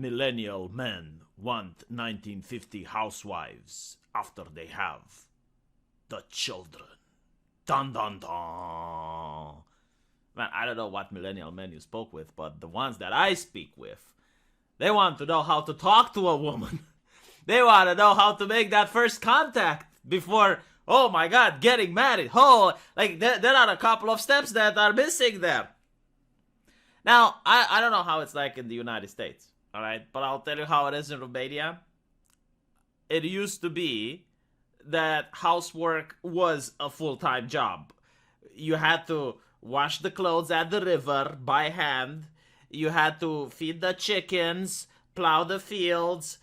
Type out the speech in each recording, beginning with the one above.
millennial men want 1950 housewives after they have the children. Dun dun dun. Man, I don't know what millennial men you spoke with, but the ones that I speak with, they want to know how to talk to a woman. They want to know how to make that first contact before, oh my God, getting married. Oh, like there are a couple of steps that are missing there. Now, I don't know how it's like in the United States, all right? But I'll tell you how it is in Romania. It used to be that housework was a full-time job. You had to wash the clothes at the river by hand. You had to feed the chickens, plow the fields.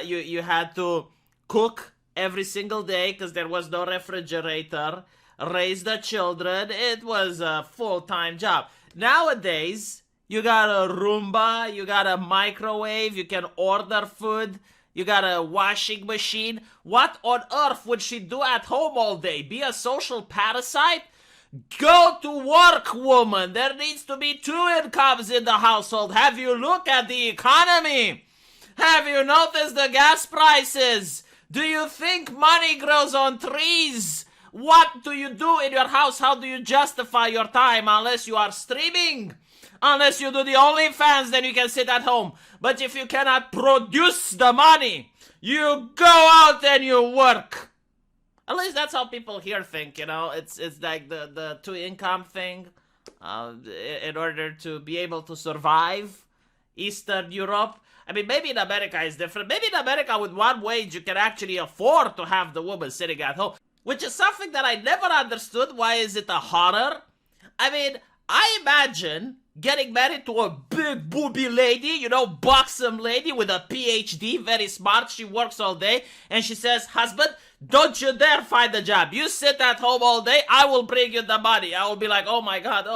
You had to cook every single day because there was no refrigerator. Raise the children. It was a full-time job. Nowadays, you got a Roomba, you got a microwave, you can order food, you got a washing machine. What on earth would she do at home all day? Be a social parasite? Go to work, woman. There needs to be 2 incomes in the household. Have you looked at the economy? Have you noticed the gas prices? Do you think money grows on trees? What do you do in your house? How do you justify your time unless you are streaming? Unless you do the OnlyFans, then you can sit at home. But if you cannot produce the money, you go out and you work. At least that's how people here think, you know. It's like the 2 income thing. In order to be able to survive Eastern Europe. I mean, maybe in America it's different. Maybe in America with 1 wage you can actually afford to have the woman sitting at home. Which is something that I never understood. Why is it a horror? I mean, I imagine getting married to a big booby lady, you know, buxom lady with a PhD, very smart, she works all day, and she says, husband, don't you dare find a job. You sit at home all day, I will bring you the money. I will be like, oh my God,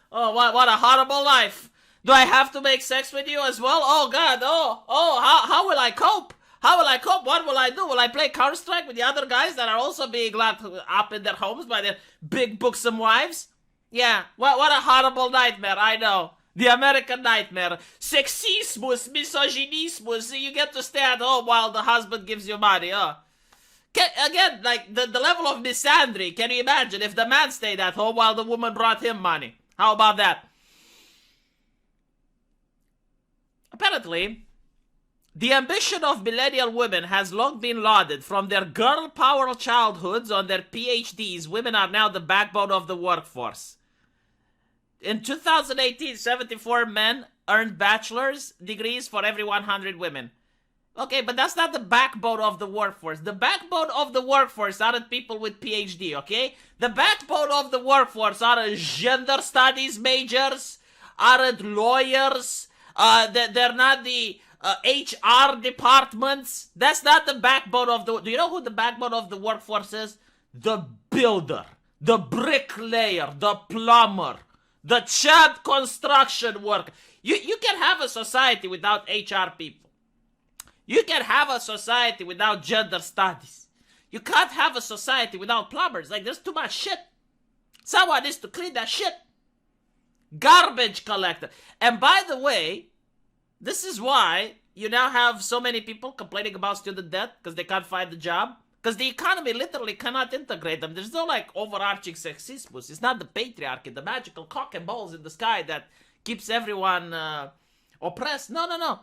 what a horrible life. Do I have to make sex with you as well? Oh God, how will I cope? How will I cope? What will I do? Will I play Counter-Strike with the other guys that are also being locked up in their homes by their big buxom wives? Yeah, what a horrible nightmare, I know. The American nightmare. Sexismus, misogynismus. You get to stay at home while the husband gives you money, Again, like, the level of misandry. Can you imagine if the man stayed at home while the woman brought him money? How about that? Apparently, the ambition of millennial women has long been lauded. From their girl power childhoods on their PhDs, women are now the backbone of the workforce. In 2018, 74 men earned bachelor's degrees for every 100 women. Okay, but that's not the backbone of the workforce. The backbone of the workforce aren't people with PhD, okay? The backbone of the workforce aren't gender studies majors, aren't lawyers, they're not the HR departments. That's not the backbone of the... Do you know who the backbone of the workforce is? The builder, the bricklayer, the plumber, the child construction worker. You can have a society without HR people. You can have a society without gender studies. You can't have a society without plumbers. Like, there's too much shit. Someone needs to clean that shit. Garbage collector. And by the way, this is why you now have so many people complaining about student debt because they can't find a job. Because the economy literally cannot integrate them. There's no, like, overarching sexismus. It's not the patriarchy, the magical cock and balls in the sky that keeps everyone oppressed. No.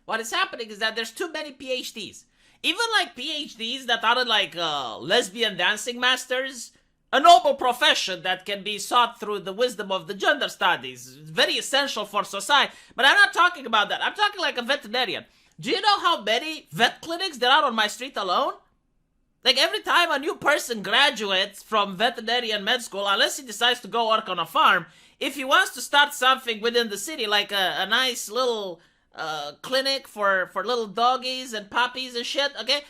What is happening is that there's too many PhDs. Even, like, PhDs that aren't, like, lesbian dancing masters. A noble profession that can be sought through the wisdom of the gender studies. It's very essential for society. But I'm not talking about that. I'm talking like a veterinarian. Do you know how many vet clinics there are on my street alone? Like, every time a new person graduates from veterinarian med school, unless he decides to go work on a farm, if he wants to start something within the city, like a nice little clinic for little doggies and puppies and shit, okay?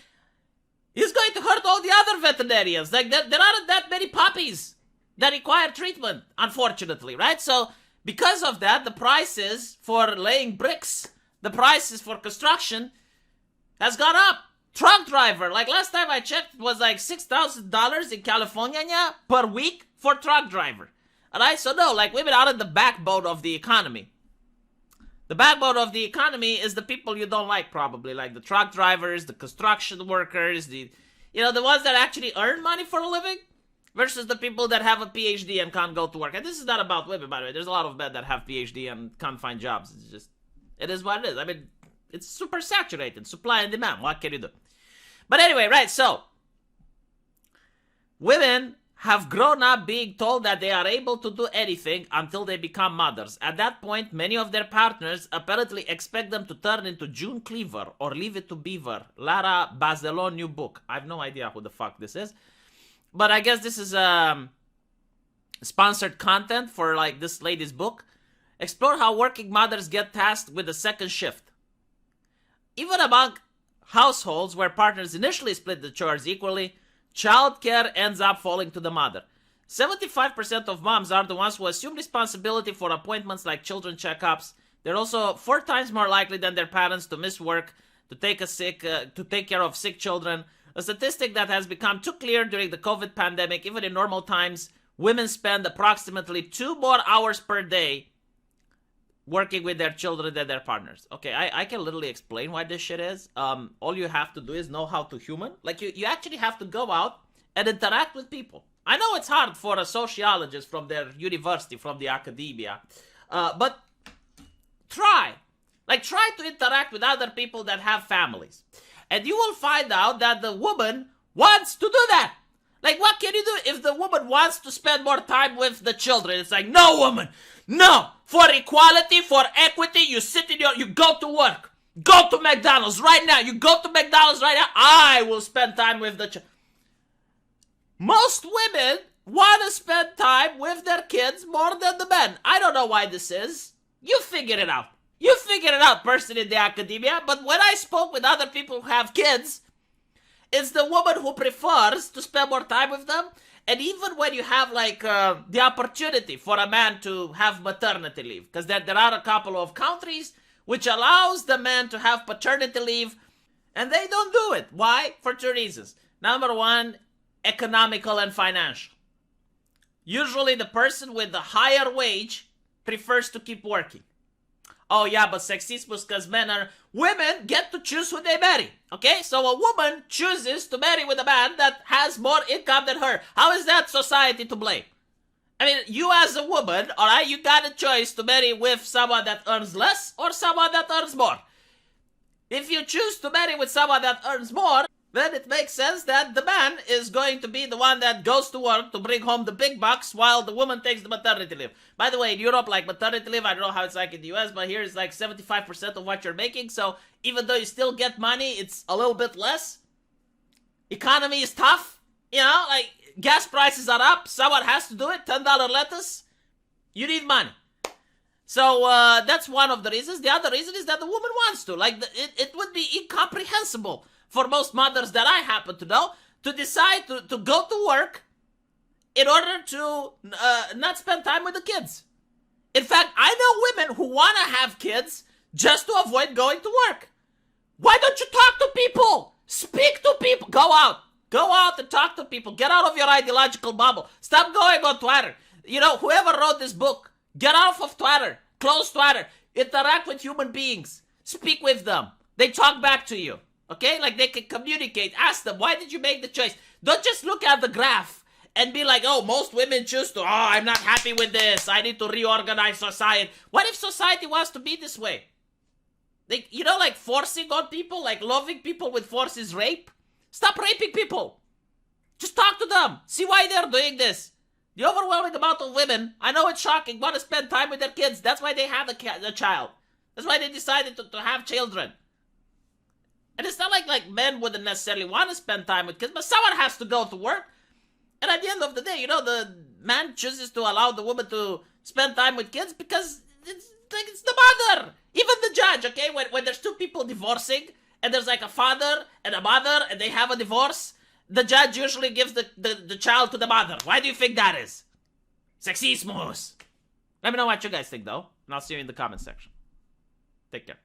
He's going to hurt all the other veterinarians. Like, there aren't that many puppies that require treatment, unfortunately, right? So, because of that, the prices for laying bricks, the prices for construction has gone up. Truck driver, like last time I checked, it was like $6,000 in California per week for truck driver. Alright, so no, like women are the backbone of the economy. The backbone of the economy is the people you don't like, probably, like the truck drivers, the construction workers, the ones that actually earn money for a living, versus the people that have a PhD and can't go to work. And this is not about women, by the way. There's a lot of men that have PhD and can't find jobs. It is what it is. I mean, it's super saturated, supply and demand. What can you do? But anyway, right, so women have grown up being told that they are able to do anything until they become mothers. At that point, many of their partners apparently expect them to turn into June Cleaver or Leave It to Beaver. Lara Bazelon new book. I have no idea who the fuck this is. But I guess this is sponsored content for like this lady's book. Explore how working mothers get tasked with a second shift. Even among households where partners initially split the chores equally, childcare ends up falling to the mother. 75% of moms are the ones who assume responsibility for appointments like children checkups. They're also 4 times more likely than their parents to miss work to take care of sick children. A statistic that has become too clear during the COVID pandemic. Even in normal times, women spend approximately 2 more hours per day working with their children than their partners. Okay, I can literally explain why this shit is. All you have to do is know how to human. Like, you actually have to go out and interact with people. I know it's hard for a sociologist from their university, from the academia, but try. Like, try to interact with other people that have families. And you will find out that the woman wants to do that. Like, what can you do if the woman wants to spend more time with the children? It's like, no, woman, no. For equality, for equity, you go to work. Go to McDonald's right now. You go to McDonald's right now. I will spend time with the children. Most women want to spend time with their kids more than the men. I don't know why this is. You figure it out. You figure it out, person in the academia. But when I spoke with other people who have kids, it's the woman who prefers to spend more time with them. And even when you have like the opportunity for a man to have maternity leave, because there are a couple of countries which allows the man to have paternity leave, and they don't do it. Why? For 2 reasons. Number 1, economical and financial. Usually the person with the higher wage prefers to keep working. Oh yeah, but sexismus because women get to choose who they marry. Okay, so a woman chooses to marry with a man that has more income than her. How is that society to blame? I mean, you as a woman, alright, you got a choice to marry with someone that earns less or someone that earns more. If you choose to marry with someone that earns more, then it makes sense that the man is going to be the one that goes to work to bring home the big bucks while the woman takes the maternity leave. By the way, in Europe, like maternity leave, I don't know how it's like in the US, but here it's like 75% of what you're making. So even though you still get money, it's a little bit less. Economy is tough. You know, like gas prices are up. Someone has to do it. $10 lettuce. You need money. So that's one of the reasons. The other reason is that the woman wants to. Like it would be incomprehensible for most mothers that I happen to know, to decide to go to work in order to not spend time with the kids. In fact, I know women who want to have kids just to avoid going to work. Why don't you talk to people? Speak to people. Go out. Go out and talk to people. Get out of your ideological bubble. Stop going on Twitter. You know, whoever wrote this book, get off of Twitter. Close Twitter. Interact with human beings. Speak with them. They talk back to you. Okay? Like they can communicate. Ask them, why did you make the choice? Don't just look at the graph and be like, oh, most women choose to, I'm not happy with this. I need to reorganize society. What if society wants to be this way? Like, you know, like forcing on people, like loving people with force is rape? Stop raping people. Just talk to them. See why they're doing this. The overwhelming amount of women, I know it's shocking, want to spend time with their kids. That's why they have a child. That's why they decided to have children. And it's not like men wouldn't necessarily want to spend time with kids, but someone has to go to work. And at the end of the day, you know, the man chooses to allow the woman to spend time with kids because it's the mother. Even the judge, okay, when there's 2 people divorcing and there's like a father and a mother and they have a divorce, the judge usually gives the child to the mother. Why do you think that is? Sexismus. Let me know what you guys think, though, and I'll see you in the comment section. Take care.